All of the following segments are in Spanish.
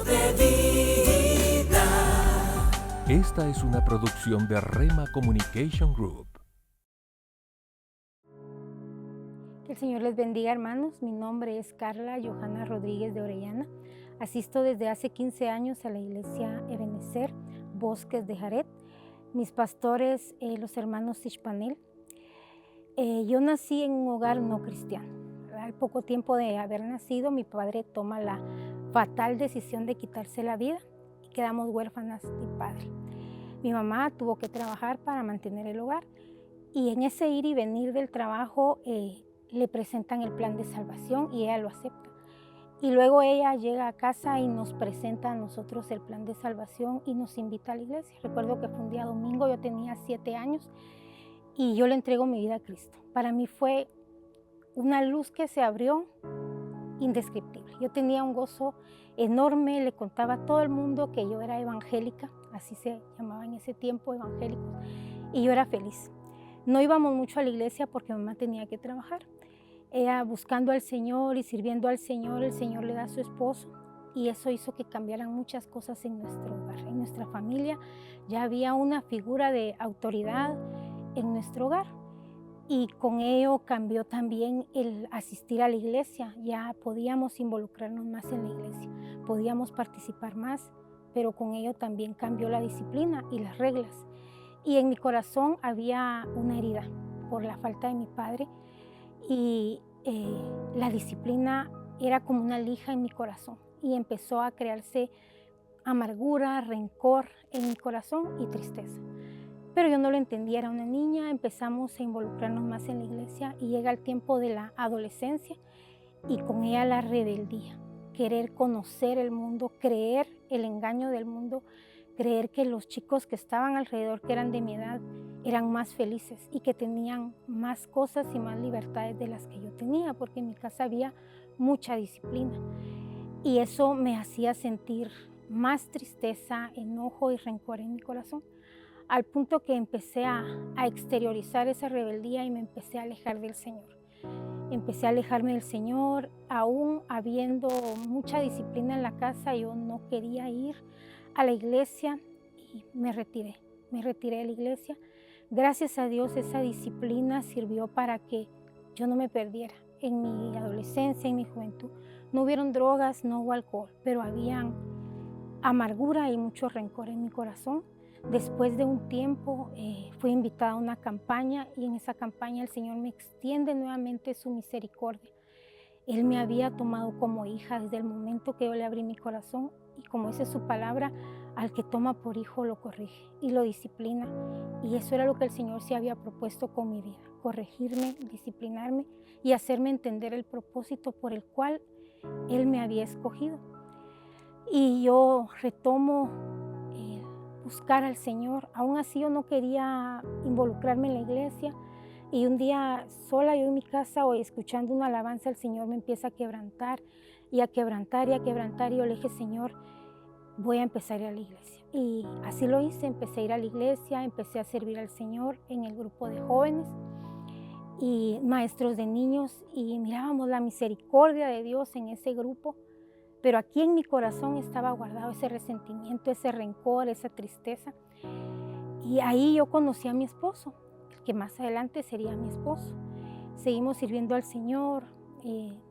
de vida. Esta es una producción de Rema Communication Group. Que el Señor les bendiga, hermanos. Mi nombre es Carla Johanna Rodríguez de Orellana. Asisto desde hace 15 años a la iglesia Ebenezer, Bosques de Jaret. Mis pastores, los hermanos Tishpanel. Yo nací en un hogar no cristiano. Al poco tiempo de haber nacido, mi padre toma la fatal decisión de quitarse la vida y quedamos huérfanas de padre. Mi mamá tuvo que trabajar para mantener el hogar y en ese ir y venir del trabajo le presentan el plan de salvación y ella lo acepta. Y luego ella llega a casa y nos presenta a nosotros el plan de salvación y nos invita a la iglesia. Recuerdo que fue un día domingo, yo tenía 7 años y yo le entrego mi vida a Cristo. Para mí fue una luz que se abrió indescriptible. Yo tenía un gozo enorme, le contaba a todo el mundo que yo era evangélica, así se llamaba en ese tiempo, evangélicos, y yo era feliz. No íbamos mucho a la iglesia porque mamá tenía que trabajar. Ella buscando al Señor y sirviendo al Señor, el Señor le da a su esposo y eso hizo que cambiaran muchas cosas en nuestro hogar, en nuestra familia. Ya había una figura de autoridad en nuestro hogar y con ello cambió también el asistir a la iglesia. Ya podíamos involucrarnos más en la iglesia, podíamos participar más, pero con ello también cambió la disciplina y las reglas. Y en mi corazón había una herida por la falta de mi padre y la disciplina era como una lija en mi corazón y empezó a crearse amargura, rencor en mi corazón y tristeza. Pero yo no lo entendía, era una niña, empezamos a involucrarnos más en la iglesia y llega el tiempo de la adolescencia y con ella la rebeldía, querer conocer el mundo, creer el engaño del mundo, creer que los chicos que estaban alrededor, que eran de mi edad, eran más felices y que tenían más cosas y más libertades de las que yo tenía, porque en mi casa había mucha disciplina. Y eso me hacía sentir más tristeza, enojo y rencor en mi corazón, al punto que empecé a exteriorizar esa rebeldía y me empecé a alejar del Señor. Empecé a alejarme del Señor, aún habiendo mucha disciplina en la casa, yo no quería ir a la iglesia y me retiré de la iglesia. Gracias a Dios esa disciplina sirvió para que yo no me perdiera. En mi adolescencia, en mi juventud, no hubieron drogas, no hubo alcohol, pero habían amargura y mucho rencor en mi corazón. Después de un tiempo fui invitada a una campaña y en esa campaña el Señor me extiende nuevamente su misericordia. Él me había tomado como hija desde el momento que yo le abrí mi corazón y como dice su palabra, al que toma por hijo lo corrige y lo disciplina. Y eso era lo que el Señor se había propuesto con mi vida, corregirme, disciplinarme y hacerme entender el propósito por el cual Él me había escogido. Y yo retomo buscar al Señor. Aún así yo no quería involucrarme en la iglesia y un día sola yo en mi casa o escuchando una alabanza el Señor me empieza a quebrantar y a quebrantar y a quebrantar y yo le dije, Señor, voy a empezar a ir a la iglesia. Y así lo hice, empecé a ir a la iglesia, empecé a servir al Señor en el grupo de jóvenes y maestros de niños y mirábamos la misericordia de Dios en ese grupo. Pero aquí en mi corazón estaba guardado ese resentimiento, ese rencor, esa tristeza. Y ahí yo conocí a mi esposo, el que más adelante sería mi esposo. Seguimos sirviendo al Señor,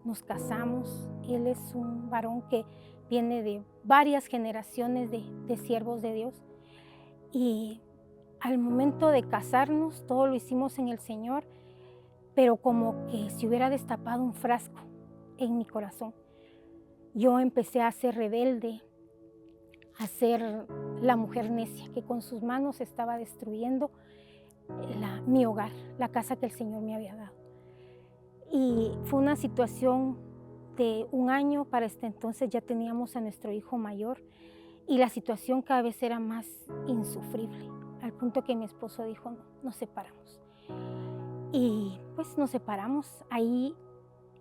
nos casamos. Él es un varón que viene de varias generaciones de siervos de Dios. Y al momento de casarnos, todo lo hicimos en el Señor, pero como que se hubiera destapado un frasco en mi corazón. Yo empecé a ser rebelde, a ser la mujer necia que con sus manos estaba destruyendo mi hogar, la casa que el Señor me había dado. Y fue una situación de un año, para este entonces ya teníamos a nuestro hijo mayor y la situación cada vez era más insufrible, al punto que mi esposo dijo, no, nos separamos. Y pues nos separamos. Ahí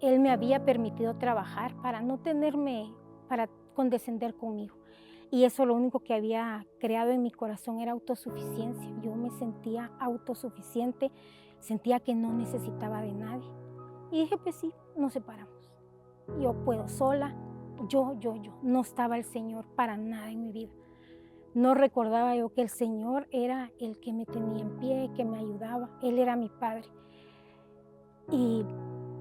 él me había permitido trabajar para no tenerme, para condescender conmigo. Y eso lo único que había creado en mi corazón era autosuficiencia. Yo me sentía autosuficiente, sentía que no necesitaba de nadie. Y dije, pues sí, nos separamos. Yo puedo sola, No estaba el Señor para nada en mi vida. No recordaba yo que el Señor era el que me tenía en pie, que me ayudaba. Él era mi Padre. Y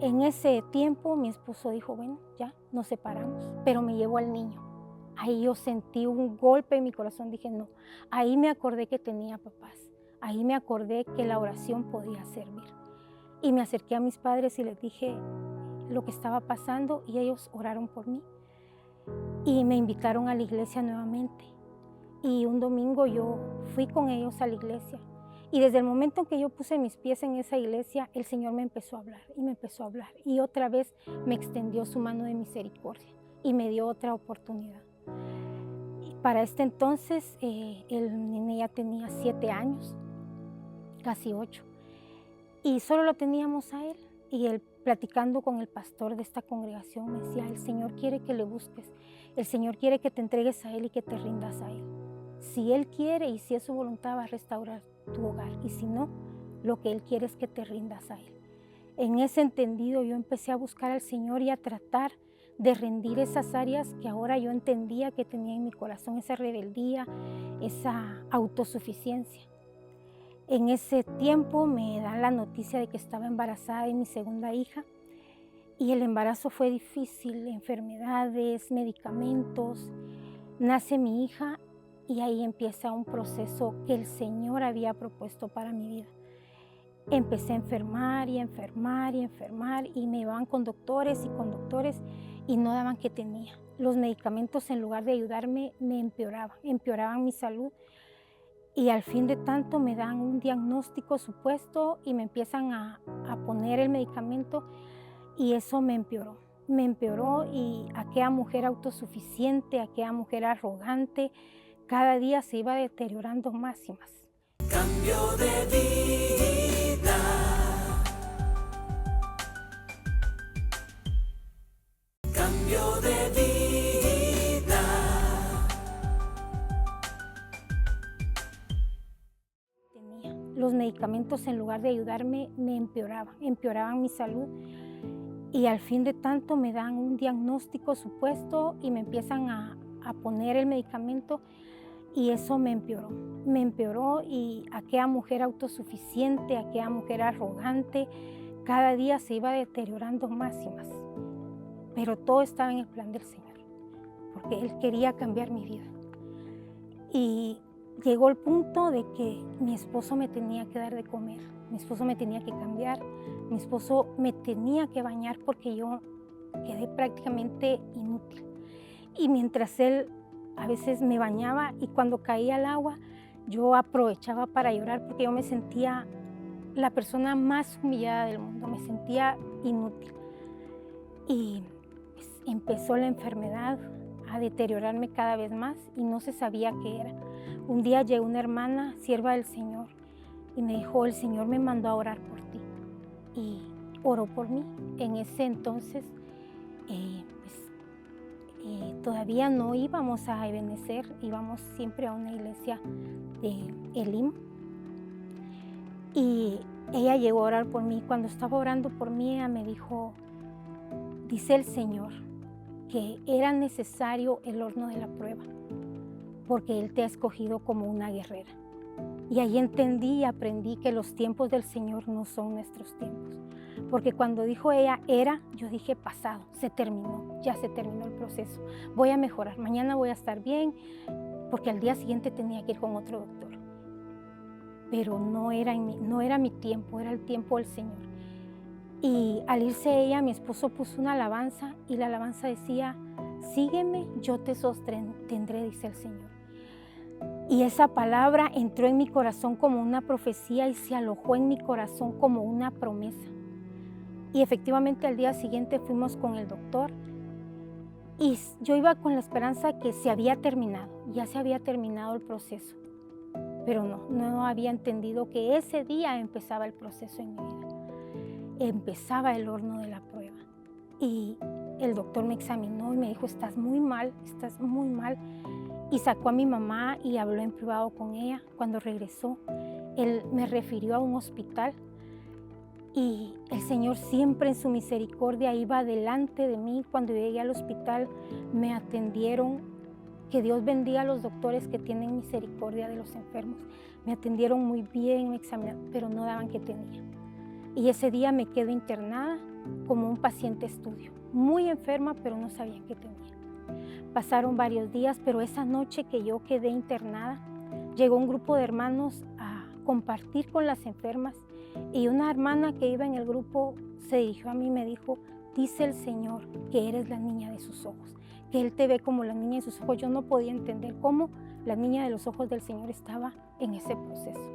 en ese tiempo mi esposo dijo, bueno, ya nos separamos, pero me llevó al niño. Ahí yo sentí un golpe en mi corazón, dije no. Ahí me acordé que tenía papás. Ahí me acordé que la oración podía servir. Y me acerqué a mis padres y les dije lo que estaba pasando y ellos oraron por mí. Y me invitaron a la iglesia nuevamente. Y un domingo yo fui con ellos a la iglesia. Y desde el momento en que yo puse mis pies en esa iglesia, el Señor me empezó a hablar y me empezó a hablar. Y otra vez me extendió su mano de misericordia y me dio otra oportunidad. Y para este entonces, el nene ya tenía 7 años, casi 8. Y solo lo teníamos a él. Y él, platicando con el pastor de esta congregación, me decía, el Señor quiere que le busques. El Señor quiere que te entregues a Él y que te rindas a Él. Si Él quiere y si es su voluntad, va a restaurar tu hogar. Y si no, lo que Él quiere es que te rindas a Él. En ese entendido yo empecé a buscar al Señor y a tratar de rendir esas áreas que ahora yo entendía que tenía en mi corazón, esa rebeldía, esa autosuficiencia. En ese tiempo me dan la noticia de que estaba embarazada de mi segunda hija y el embarazo fue difícil, enfermedades, medicamentos. Nace mi hija y ahí empieza un proceso que el Señor había propuesto para mi vida. Empecé a enfermar y enfermar y enfermar y me iban con doctores y no daban que tenía. Los medicamentos, en lugar de ayudarme, me empeoraban mi salud. Y al fin de tanto me dan un diagnóstico supuesto y me empiezan a poner el medicamento y eso me empeoró y aquella mujer autosuficiente, aquella mujer arrogante, cada día se iba deteriorando más y más. Cambio de vida. Cambio de vida. Los medicamentos, en lugar de ayudarme, me empeoraban mi salud. Y al fin de tanto me dan un diagnóstico supuesto y me empiezan a poner el medicamento y eso me empeoró y aquella mujer autosuficiente, aquella mujer arrogante, cada día se iba deteriorando más y más. Pero todo estaba en el plan del Señor, porque Él quería cambiar mi vida. Y llegó el punto de que mi esposo me tenía que dar de comer, mi esposo me tenía que cambiar, mi esposo me tenía que bañar porque yo quedé prácticamente inútil. Y mientras él a veces me bañaba y cuando caía al agua, yo aprovechaba para llorar porque yo me sentía la persona más humillada del mundo, me sentía inútil. Y pues, empezó la enfermedad a deteriorarme cada vez más y no se sabía qué era. Un día llegó una hermana, sierva del Señor, y me dijo, el Señor me mandó a orar por ti. Y oró por mí. En ese entonces, todavía no íbamos a Ebenecer, íbamos siempre a una iglesia de Elim. Y ella llegó a orar por mí. Cuando estaba orando por mí, ella me dijo, dice el Señor, que era necesario el horno de la prueba, porque Él te ha escogido como una guerrera. Y ahí entendí y aprendí que los tiempos del Señor no son nuestros tiempos. Porque cuando dijo ella era, yo dije pasado, se terminó, ya se terminó el proceso. Voy a mejorar, mañana voy a estar bien, porque al día siguiente tenía que ir con otro doctor. Pero no era mi tiempo, era el tiempo del Señor. Y al irse ella, mi esposo puso una alabanza y la alabanza decía, sígueme, yo te sostendré, dice el Señor. Y esa palabra entró en mi corazón como una profecía y se alojó en mi corazón como una promesa. Y efectivamente al día siguiente fuimos con el doctor y yo iba con la esperanza que se había terminado, ya se había terminado el proceso. Pero no había entendido que ese día empezaba el proceso en mi vida. Empezaba el horno de la prueba. Y el doctor me examinó y me dijo, estás muy mal, estás muy mal. Y sacó a mi mamá y habló en privado con ella. Cuando regresó, él me refirió a un hospital Y el Señor siempre en su misericordia iba delante de mí. Cuando llegué al hospital me atendieron. Que Dios bendiga a los doctores que tienen misericordia de los enfermos. Me atendieron muy bien, me examinaron, pero no daban que tenía. Y ese día me quedé internada como un paciente estudio. Muy enferma, pero no sabía qué tenía. Pasaron varios días, pero esa noche que yo quedé internada, llegó un grupo de hermanos a compartir con las enfermas. Y una hermana que iba en el grupo se dirigió a mí y me dijo: dice el Señor que eres la niña de sus ojos, que Él te ve como la niña de sus ojos. Yo no podía entender cómo la niña de los ojos del Señor estaba en ese proceso.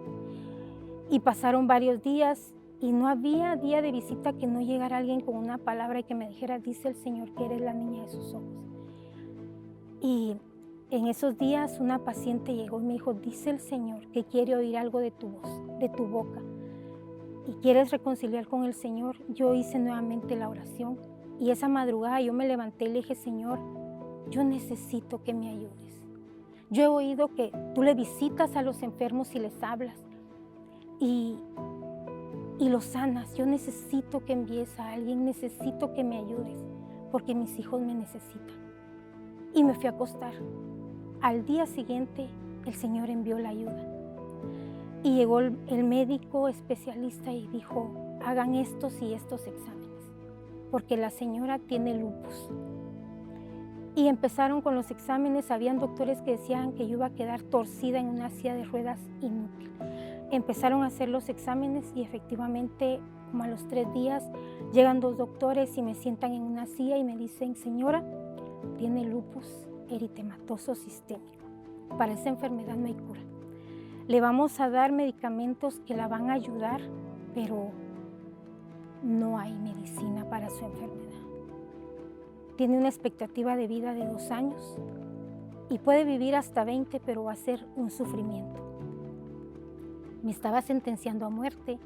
Y pasaron varios días y no había día de visita que no llegara alguien con una palabra y que me dijera: dice el Señor que eres la niña de sus ojos. Y en esos días una paciente llegó y me dijo: dice el Señor que quiere oír algo de tu voz, de tu boca, y quieres reconciliar con el Señor. Yo hice nuevamente la oración y esa madrugada yo me levanté y le dije: Señor, yo necesito que me ayudes. Yo he oído que tú le visitas a los enfermos y les hablas y los sanas. Yo necesito que envíes a alguien, necesito que me ayudes porque mis hijos me necesitan. Y me fui a acostar. Al día siguiente el Señor envió la ayuda. Y llegó el médico especialista y dijo: hagan estos y estos exámenes, porque la señora tiene lupus. Y empezaron con los exámenes. Habían doctores que decían que yo iba a quedar torcida en una silla de ruedas inútil. Empezaron a hacer los exámenes y efectivamente, como a los 3 días, llegan 2 doctores y me sientan en una silla y me dicen: señora, tiene lupus eritematoso sistémico. Para esa enfermedad no hay cura. Le vamos a dar medicamentos que la van a ayudar, pero no hay medicina para su enfermedad. Tiene una expectativa de vida de 2 años y puede vivir hasta 20, pero va a ser un sufrimiento. Me estaba sentenciando a muerte,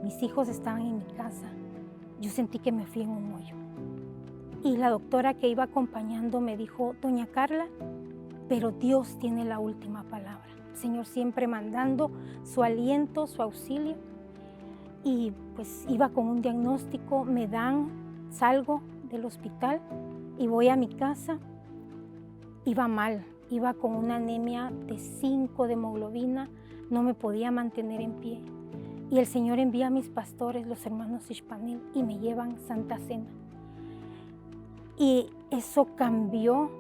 mis hijos estaban en mi casa. Yo sentí que me fui en un hoyo. Y la doctora que iba acompañando me dijo: doña Carla, pero Dios tiene la última palabra. El Señor siempre mandando su aliento, su auxilio. Y pues iba con un diagnóstico, salgo del hospital y voy a mi casa. Iba mal, iba con una anemia de 5 de hemoglobina, no me podía mantener en pie. Y el Señor envía a mis pastores, los hermanos Ishpanel, y me llevan Santa Cena. Y eso cambió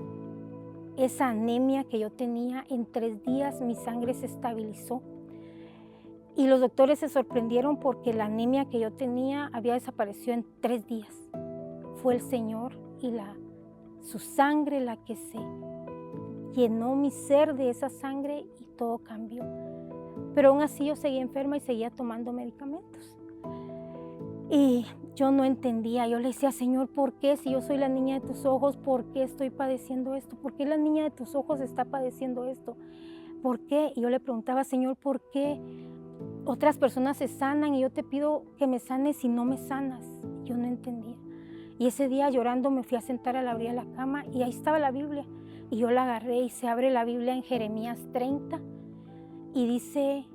esa anemia que yo tenía. En 3 días mi sangre se estabilizó. Y los doctores se sorprendieron porque la anemia que yo tenía había desaparecido en 3 días. Fue el Señor y su sangre la que se llenó mi ser de esa sangre y todo cambió. Pero aún así yo seguía enferma y seguía tomando medicamentos. Y yo no entendía, yo le decía: Señor, ¿por qué? Si yo soy la niña de tus ojos, ¿por qué estoy padeciendo esto? ¿Por qué la niña de tus ojos está padeciendo esto? ¿Por qué? Y yo le preguntaba: Señor, ¿por qué otras personas se sanan y yo te pido que me sanes y no me sanas? Yo no entendía. Y ese día llorando me fui a sentar a la orilla de la cama y ahí estaba la Biblia. Y yo la agarré y se abre la Biblia en Jeremías 30 y dice: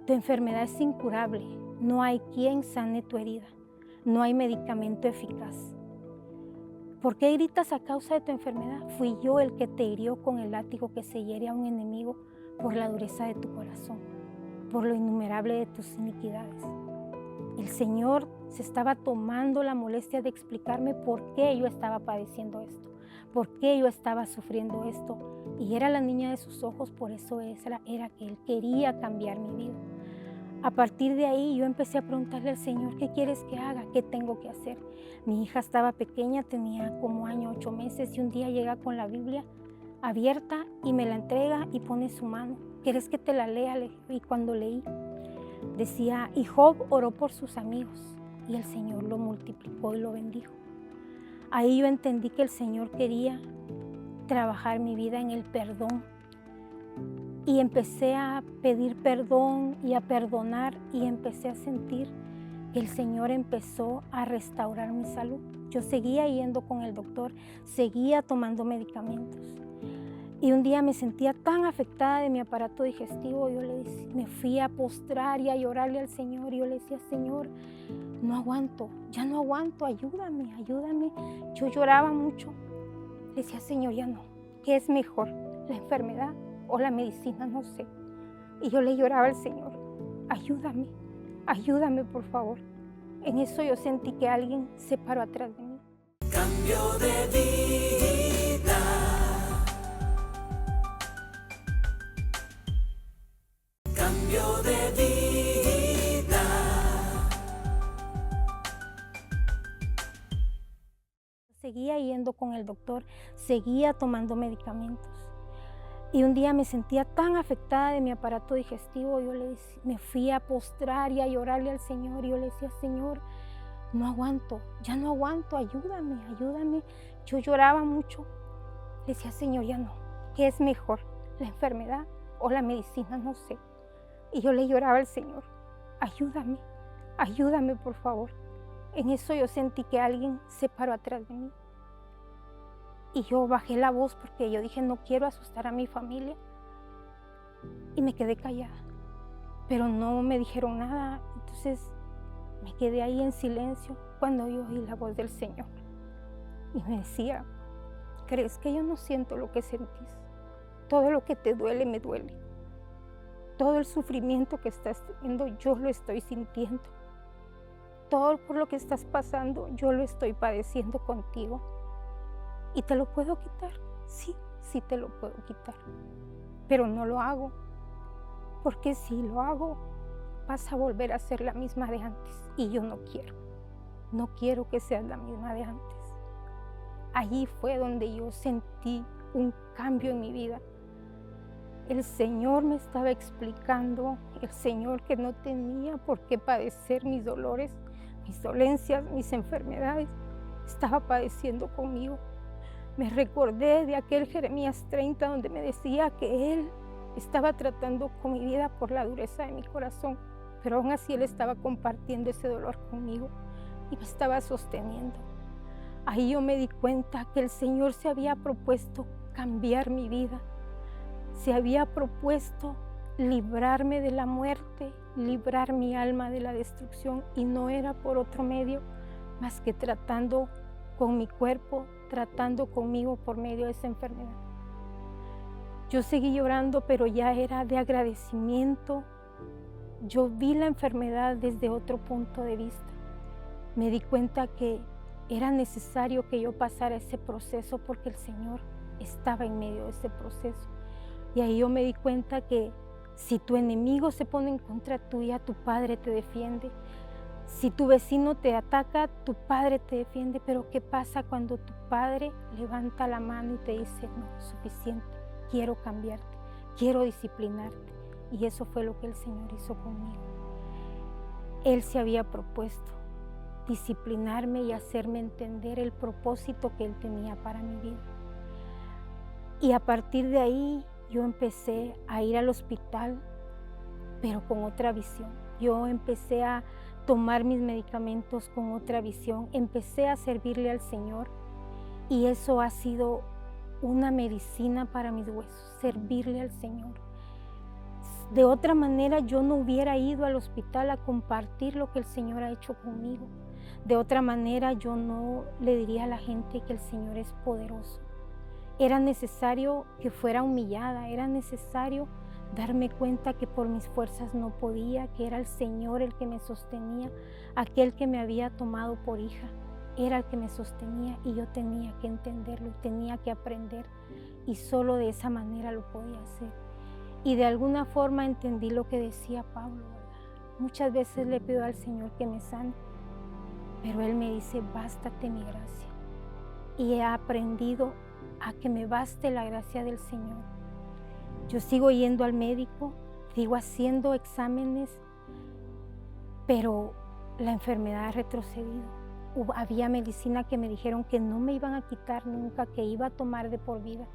tu enfermedad es incurable, no hay quien sane tu herida, no hay medicamento eficaz. ¿Por qué gritas a causa de tu enfermedad? Fui yo el que te hirió con el látigo que se hiere a un enemigo por la dureza de tu corazón, por lo innumerable de tus iniquidades. El Señor se estaba tomando la molestia de explicarme por qué yo estaba padeciendo esto, por qué yo estaba sufriendo esto. Y era la niña de sus ojos, por eso era que Él quería cambiar mi vida. A partir de ahí yo empecé a preguntarle al Señor: ¿qué quieres que haga? ¿Qué tengo que hacer? Mi hija estaba pequeña, tenía como 8 meses y un día llega con la Biblia abierta y me la entrega y pone su mano. ¿Quieres que te la lea? Y cuando leí, decía: y Job oró por sus amigos y el Señor lo multiplicó y lo bendijo. Ahí yo entendí que el Señor quería trabajar mi vida en el perdón. Y empecé a pedir perdón y a perdonar y empecé a sentir que el Señor empezó a restaurar mi salud. Yo seguía yendo con el doctor, seguía tomando medicamentos. Y un día me sentía tan afectada de mi aparato digestivo, me fui a postrar y a llorarle al Señor. Y yo le decía, Señor, no aguanto, ya no aguanto, ayúdame, ayúdame. Yo lloraba mucho. Le decía, Señor, ya no. ¿Qué es mejor, la enfermedad o la medicina? No sé. Y yo le lloraba al Señor, ayúdame, ayúdame por favor. En eso yo sentí que alguien se paró atrás de mí. Cambio de vida. Cambio de vida. Seguía yendo con el doctor, seguía tomando medicamentos. Y un día me sentía tan afectada de mi aparato digestivo, me fui a postrar y a llorarle al Señor. Y yo le decía, Señor, no aguanto, ya no aguanto, ayúdame, ayúdame. Yo lloraba mucho. Le decía, Señor, ya no. ¿Qué es mejor, la enfermedad o la medicina? No sé. Y yo le lloraba al Señor, ayúdame, ayúdame por favor. En eso yo sentí que alguien se paró atrás de mí. Y yo bajé la voz porque yo dije, no quiero asustar a mi familia. Y me quedé callada. Pero no me dijeron nada. Entonces me quedé ahí en silencio cuando yo oí la voz del Señor. Y me decía, ¿crees que yo no siento lo que sentís? Todo lo que te duele, me duele. Todo el sufrimiento que estás teniendo, yo lo estoy sintiendo. Todo por lo que estás pasando, yo lo estoy padeciendo contigo. ¿Y te lo puedo quitar? Sí, sí te lo puedo quitar. Pero no lo hago. Porque si lo hago, vas a volver a ser la misma de antes. Y yo no quiero. No quiero que seas la misma de antes. Allí fue donde yo sentí un cambio en mi vida. El Señor me estaba explicando, el Señor que no tenía por qué padecer mis dolores, mis dolencias, mis enfermedades, estaba padeciendo conmigo. Me recordé de aquel Jeremías 30 donde me decía que Él estaba tratando con mi vida por la dureza de mi corazón, pero aún así Él estaba compartiendo ese dolor conmigo y me estaba sosteniendo. Ahí yo me di cuenta que el Señor se había propuesto cambiar mi vida, se había propuesto librarme de la muerte, librar mi alma de la destrucción, y no era por otro medio más que tratando con mi cuerpo, tratando conmigo por medio de esa enfermedad. Yo seguí llorando, pero ya era de agradecimiento. Yo vi la enfermedad desde otro punto de vista. Me di cuenta que era necesario que yo pasara ese proceso porque el Señor estaba en medio de ese proceso. Y ahí yo me di cuenta que si tu enemigo se pone en contra tuya, tu Padre te defiende. Si tu vecino te ataca, tu Padre te defiende. Pero ¿qué pasa cuando tu Padre levanta la mano y te dice, no, suficiente, quiero cambiarte, quiero disciplinarte? Y eso fue lo que el Señor hizo conmigo. Él se había propuesto disciplinarme y hacerme entender el propósito que Él tenía para mi vida. Y a partir de ahí yo empecé a ir al hospital, pero con otra visión. Yo empecé a tomar mis medicamentos con otra visión. Empecé a servirle al Señor y eso ha sido una medicina para mis huesos, servirle al Señor. De otra manera yo no hubiera ido al hospital a compartir lo que el Señor ha hecho conmigo. De otra manera yo no le diría a la gente que el Señor es poderoso. Era necesario que fuera humillada, era necesario darme cuenta que por mis fuerzas no podía, que era el Señor el que me sostenía, aquel que me había tomado por hija, era el que me sostenía y yo tenía que entenderlo, tenía que aprender y solo de esa manera lo podía hacer. Y de alguna forma entendí lo que decía Pablo, ¿verdad? Muchas veces le pido al Señor que me sane, pero Él me dice, bástate mi gracia. Y he aprendido a que me baste la gracia del Señor. Yo sigo yendo al médico, sigo haciendo exámenes, pero la enfermedad ha retrocedido. Había medicina que me dijeron que no me iban a quitar nunca, que iba a tomar de por vida.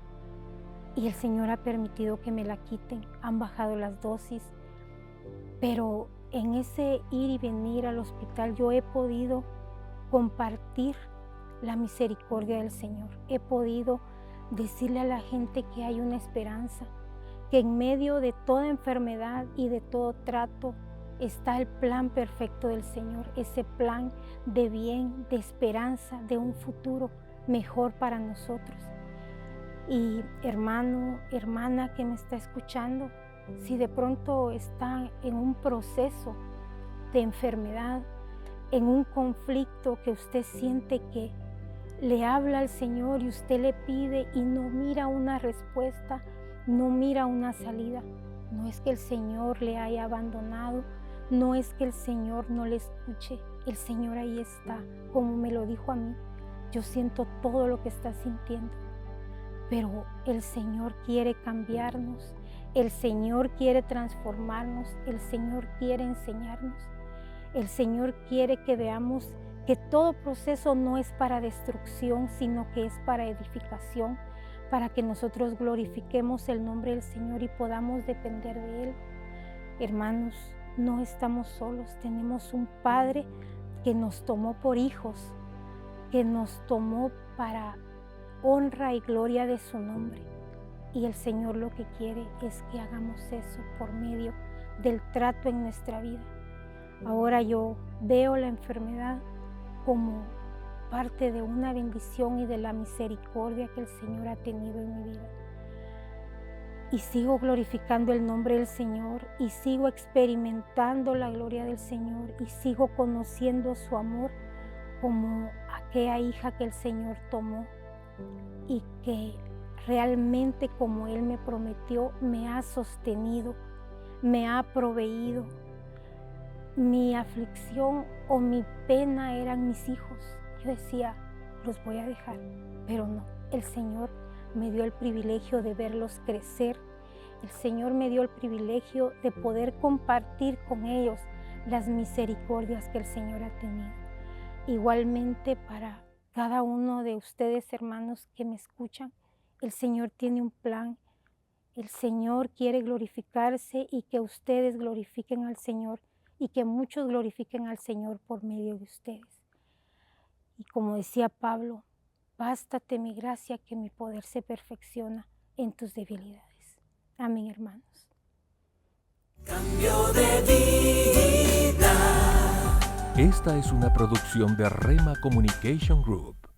Y el Señor ha permitido que me la quiten, han bajado las dosis, pero en ese ir y venir al hospital yo he podido compartir la misericordia del Señor. He podido decirle a la gente que hay una esperanza, que en medio de toda enfermedad y de todo trato está el plan perfecto del Señor, ese plan de bien, de esperanza, de un futuro mejor para nosotros. Y hermano, hermana que me está escuchando, si de pronto está en un proceso de enfermedad, en un conflicto que usted siente que le habla al Señor y usted le pide y no mira una respuesta, no mira una salida, no es que el Señor le haya abandonado, no es que el Señor no le escuche, el Señor ahí está, como me lo dijo a mí. Yo siento todo lo que está sintiendo, pero el Señor quiere cambiarnos, el Señor quiere transformarnos, el Señor quiere enseñarnos, el Señor quiere que veamos que todo proceso no es para destrucción, sino que es para edificación, para que nosotros glorifiquemos el nombre del Señor y podamos depender de Él. Hermanos, no estamos solos, tenemos un Padre que nos tomó por hijos, que nos tomó para honra y gloria de su nombre. Y el Señor lo que quiere es que hagamos eso por medio del trato en nuestra vida. Ahora yo veo la enfermedad como parte de una bendición y de la misericordia que el Señor ha tenido en mi vida. Y sigo glorificando el nombre del Señor y sigo experimentando la gloria del Señor y sigo conociendo su amor como aquella hija que el Señor tomó y que realmente, como Él me prometió, me ha sostenido, me ha proveído. Mi aflicción o mi pena eran mis hijos. Yo decía, los voy a dejar, pero no. El Señor me dio el privilegio de verlos crecer. El Señor me dio el privilegio de poder compartir con ellos las misericordias que el Señor ha tenido. Igualmente para cada uno de ustedes, hermanos que me escuchan, el Señor tiene un plan. El Señor quiere glorificarse y que ustedes glorifiquen al Señor y que muchos glorifiquen al Señor por medio de ustedes. Y como decía Pablo, bástate mi gracia, que mi poder se perfecciona en tus debilidades. Amén, hermanos. Cambio de vida. Esta es una producción de Rema Communication Group.